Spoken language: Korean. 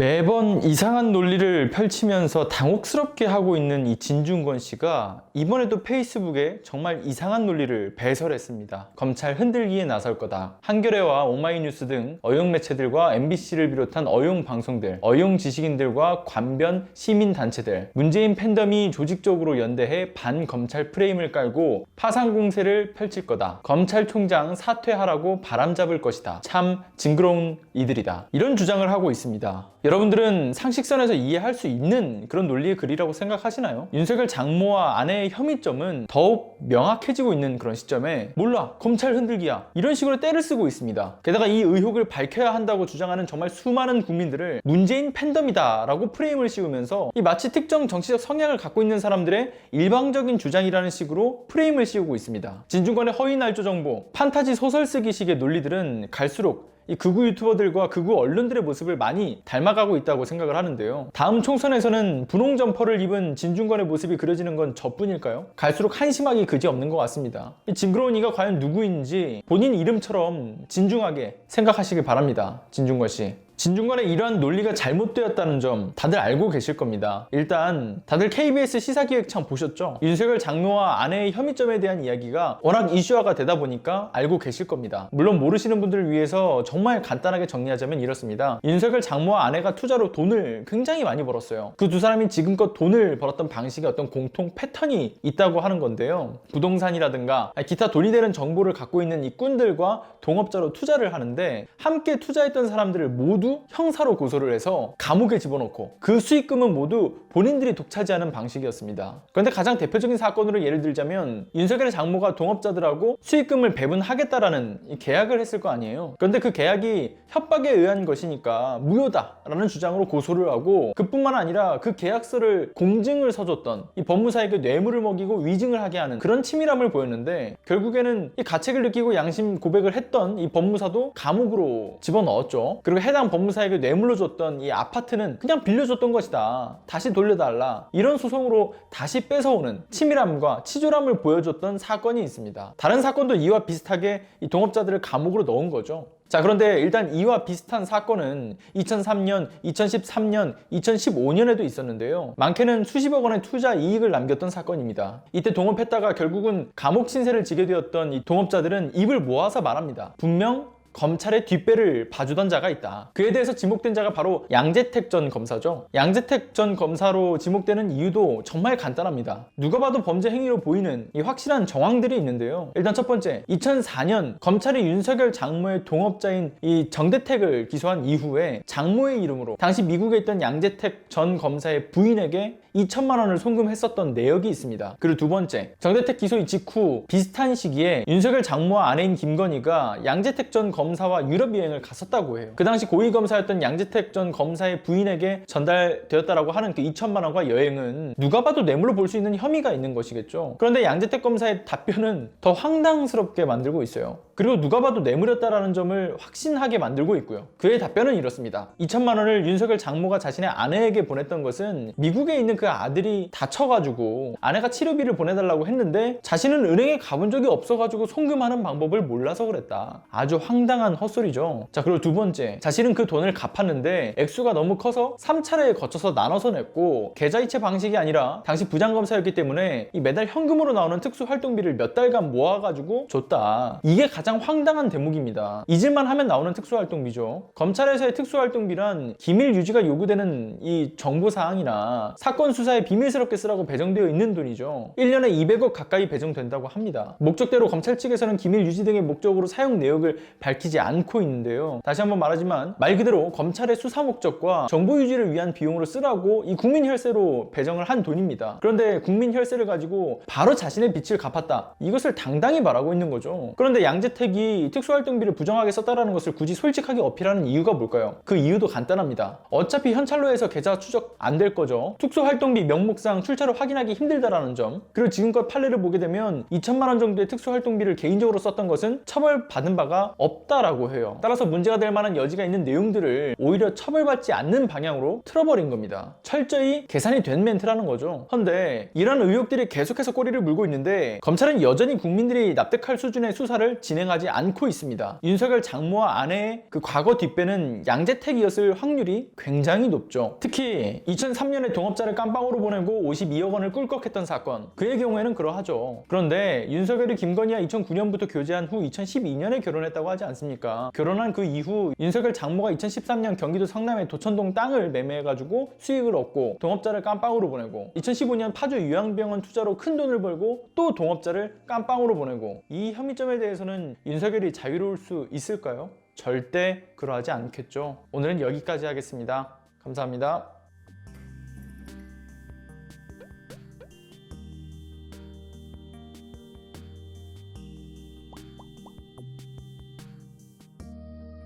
매번 이상한 논리를 펼치면서 당혹스럽게 하고 있는 이 진중권 씨가 이번에도 페이스북에 정말 이상한 논리를 배설했습니다. 검찰 흔들기에 나설 거다. 한겨레와 오마이뉴스 등 어용 매체들과 MBC를 비롯한 어용 방송들, 어용 지식인들과 관변 시민단체들, 문재인 팬덤이 조직적으로 연대해 반검찰 프레임을 깔고 파상 공세를 펼칠 거다. 검찰총장 사퇴하라고 바람잡을 것이다. 참 징그러운 이들이다. 이런 주장을 하고 있습니다. 여러분들은 상식선에서 이해할 수 있는 그런 논리의 글이라고 생각하시나요? 윤석열 장모와 아내의 혐의점은 더욱 명확해지고 있는 그런 시점에 몰라, 검찰 흔들기야, 이런 식으로 떼를 쓰고 있습니다. 게다가 이 의혹을 밝혀야 한다고 주장하는 정말 수많은 국민들을 문재인 팬덤이다 라고 프레임을 씌우면서 이 마치 특정 정치적 성향을 갖고 있는 사람들의 일방적인 주장이라는 식으로 프레임을 씌우고 있습니다. 진중권의 허위 날조 정보, 판타지 소설 쓰기식의 논리들은 갈수록 이 극우 유튜버들과 극우 언론들의 모습을 많이 닮아가고 있다고 생각을 하는데요. 다음 총선에서는 분홍 점퍼를 입은 진중권의 모습이 그려지는 건 저뿐일까요? 갈수록 한심하기 그지없는 것 같습니다. 이 징그러운 이가 과연 누구인지 본인 이름처럼 진중하게 생각하시길 바랍니다. 진중권 씨. 진중권의 이러한 논리가 잘못되었다는 점 다들 알고 계실 겁니다. 일단 다들 KBS 시사기획창 보셨죠? 윤석열 장모와 아내의 혐의점에 대한 이야기가 워낙 이슈화가 되다 보니까 알고 계실 겁니다. 물론 모르시는 분들을 위해서 정말 간단하게 정리하자면 이렇습니다. 윤석열 장모와 아내가 투자로 돈을 굉장히 많이 벌었어요. 그 두 사람이 지금껏 돈을 벌었던 방식에 어떤 공통 패턴이 있다고 하는 건데요. 부동산이라든가 기타 돈이 되는 정보를 갖고 있는 이 꾼들과 동업자로 투자를 하는데 함께 투자했던 사람들을 모두 형사로 고소를 해서 감옥에 집어넣고 그 수익금은 모두 본인들이 독차지하는 방식이었습니다. 그런데 가장 대표적인 사건으로 예를 들자면 윤석열의 장모가 동업자들하고 수익금을 배분하겠다라는 이 계약을 했을 거 아니에요. 그런데 그 계약이 협박에 의한 것이니까 무효다라는 주장으로 고소를 하고, 그뿐만 아니라 그 계약서를 공증을 서줬던 이 법무사에게 뇌물을 먹이고 위증을 하게 하는 그런 치밀함을 보였는데, 결국에는 이 가책을 느끼고 양심 고백을 했던 이 법무사도 감옥으로 집어넣었죠. 그리고 해당 법무사에게 뇌물로 줬던 이 아파트는 그냥 빌려줬던 것이다, 다시 돌려달라, 이런 소송으로 다시 뺏어오는 치밀함과 치졸함을 보여줬던 사건이 있습니다. 다른 사건도 이와 비슷하게 이 동업자들을 감옥으로 넣은 거죠. 자, 그런데 일단 이와 비슷한 사건은 2003년, 2013년, 2015년에도 있었는데요. 많게는 수십억 원의 투자 이익을 남겼던 사건입니다. 이때 동업했다가 결국은 감옥 신세를 지게 되었던 이 동업자들은 입을 모아서 말합니다. 분명 검찰의 뒷배를 봐주던 자가 있다. 그에 대해서 지목된 자가 바로 양재택 전 검사죠. 양재택 전 검사로 지목되는 이유도 정말 간단합니다. 누가 봐도 범죄 행위로 보이는 이 확실한 정황들이 있는데요. 일단 첫 번째, 2004년 검찰이 윤석열 장모의 동업자인 이 정대택을 기소한 이후에 장모의 이름으로 당시 미국에 있던 양재택 전 검사의 부인에게 2천만 원을 송금했었던 내역이 있습니다. 그리고 두 번째, 정대택 기소 직후 비슷한 시기에 윤석열 장모와 아내인 김건희가 양재택 전 검사와 유럽 여행을 갔었다고 해요. 그 당시 고위검사였던 양재택 전 검사의 부인에게 전달되었다라고 하는 그 2천만 원과 여행은 누가 봐도 뇌물로 볼 수 있는 혐의가 있는 것이겠죠. 그런데 양재택 검사의 답변은 더 황당스럽게 만들고 있어요. 그리고 누가 봐도 뇌물이었다라는 점을 확신하게 만들고 있고요. 그의 답변은 이렇습니다. 2천만 원을 윤석열 장모가 자신의 아내에게 보냈던 것은 미국에 있는 그 아들이 다쳐가지고 아내가 치료비를 보내달라고 했는데 자신은 은행에 가본 적이 없어가지고 송금하는 방법을 몰라서 그랬다. 아주 황당한 헛소리죠. 자, 그리고 두 번째, 자신은 그 돈을 갚았는데 액수가 너무 커서 3차례에 거쳐서 나눠서 냈고 계좌이체 방식이 아니라 당시 부장검사였기 때문에 이 매달 현금으로 나오는 특수활동비를 몇 달간 모아가지고 줬다. 이게 가장 황당한 대목입니다. 잊을만 하면 나오는 특수활동비죠. 검찰에서의 특수활동비란 기밀 유지가 요구되는 이 정보사항이나 사건 수사에 비밀스럽게 쓰라고 배정되어 있는 돈이죠. 1년에 200억 가까이 배정된다고 합니다. 목적대로 검찰 측에서는 기밀 유지 등의 목적으로 사용 내역을 밝히지 않고 있는데요. 다시 한번 말하지만 말 그대로 검찰의 수사 목적과 정보 유지를 위한 비용으로 쓰라고 이 국민 혈세로 배정을 한 돈입니다. 그런데 국민 혈세를 가지고 바로 자신의 빚을 갚았다, 이것을 당당히 말하고 있는 거죠. 그런데 양재택이 특수활동비를 부정하게 썼다라는 것을 굳이 솔직하게 어필하는 이유가 뭘까요? 그 이유도 간단합니다. 어차피 현찰로 해서 계좌 추적 안 될 거죠. 특수활동비 명목상 출처를 확인하기 힘들다라는 점, 그리고 지금껏 판례를 보게 되면 2천만 원 정도의 특수활동비를 개인적으로 썼던 것은 처벌받은 바가 없다라고 해요. 따라서 문제가 될 만한 여지가 있는 내용들을 오히려 처벌받지 않는 방향으로 틀어버린 겁니다. 철저히 계산이 된 멘트라는 거죠. 그런데 이런 의혹들이 계속해서 꼬리를 물고 있는데 검찰은 여전히 국민들이 납득할 수준의 수사를 진행하고 인정하지 않고 있습니다. 윤석열 장모와 아내의 그 과거 뒷배는 양재택이었을 확률이 굉장히 높죠. 특히 2003년에 동업자를 깜빵으로 보내고 52억 원을 꿀꺽했던 사건, 그의 경우에는 그러하죠. 그런데 윤석열이 김건희와 2009년부터 교제한 후 2012년에 결혼했다고 하지 않습니까? 결혼한 그 이후 윤석열 장모가 2013년 경기도 성남의 도천동 땅을 매매해가지고 수익을 얻고 동업자를 깜빵으로 보내고 2015년 파주 요양병원 투자로 큰 돈을 벌고 또 동업자를 깜빵으로 보내고, 이 혐의점에 대해서는 윤석열이 자유로울 수 있을까요? 절대 그러하지 않겠죠. 오늘은 여기까지 하겠습니다. 감사합니다.